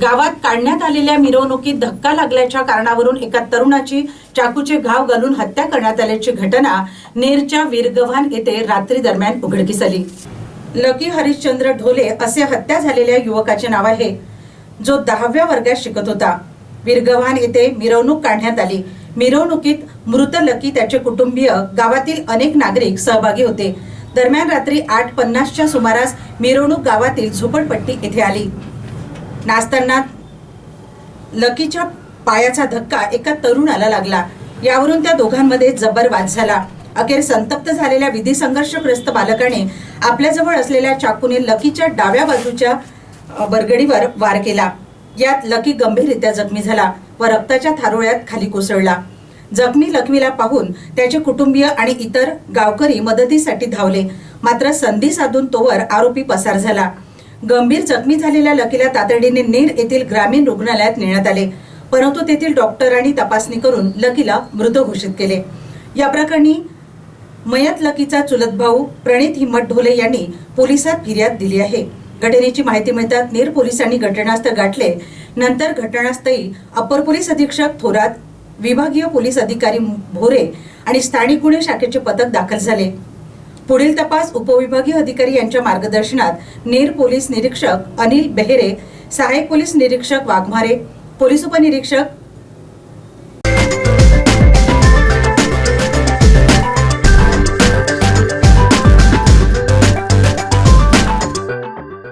गावात काढण्यात आलेल्या मिरवणुकीत धक्का लागल्याच्या कारणावरून एका तरुणाची चाकूचे घाव घालून हत्या करण्यात आल्याची घटना नेरच्या वीरगव्हाण येथे रात्री दरम्यान उघडकीस आली। लकी हरिश्चंद्र ढोले असे हत्या झालेल्या युवकाचे नाव आहे, जो 10व्या वर्गात शिकत होता। वीरगव्हाण येथे मिरवणूक काढण्यात आली। मिरवणुकीत मृत लकी, त्याचे कुटुंबीय, गावातील अनेक नागरिक सहभागी होते। दरम्यान रात्री 8:50च्या सुमारास मिरवणूक गावातील झोपडपट्टी येथे आली। नाचताना लकीच्या पायाचा धक्का एका तरुणाला लागला। यावरून त्या दोघांमध्ये जबर वाद झाला। अखेर संतप्त झालेल्या विधी संघर्षग्रस्त बालकाने आपल्याजवळ असलेल्या चाकूने लकीच्या डाव्या बाजूच्या बरगडीवर वार केला। यात लकी गंभीररित्या जखमी झाला व रक्ताच्या थारोळ्यात खाली कोसळला। जखमी लखमीला पाहून त्याचे कुटुंबीय आणि इतर गावकरी मदतीसाठी धावले, मात्र संधी साधून तोवर आरोपी पसार झाला। गंभीर जखमी झालेल्या लकीला तातडीने नेर येथील ग्रामीण रुग्णालयात नेण्यात आले, परंतु तेथील डॉक्टरांनी तपासणी करून लकीला मृत घोषित केले। या प्रकरणी मयत लकीचा चुलत भाऊ प्रणित हिम्मत ढोले यांनी पोलिसात फिर्याद दिली आहे। घटनेची माहिती मिळताच नेर पोलिसांनी घटनास्थळ गाठले। नंतर घटनास्थळी अप्पर पोलीस अधीक्षक थोरात, विभागीय पोलीस अधिकारी भोरे आणि स्थानिक गुन्हे शाखेचे पथक दाखल झाले। पुढील तपास उपविभागीय अधिकारी यांच्या मार्गदर्शनात नेर पोलीस निरीक्षक अनिल बेहेरे, सहाय्यक पोलीस निरीक्षक वाघमारे, पोलीस उपनिरीक्षक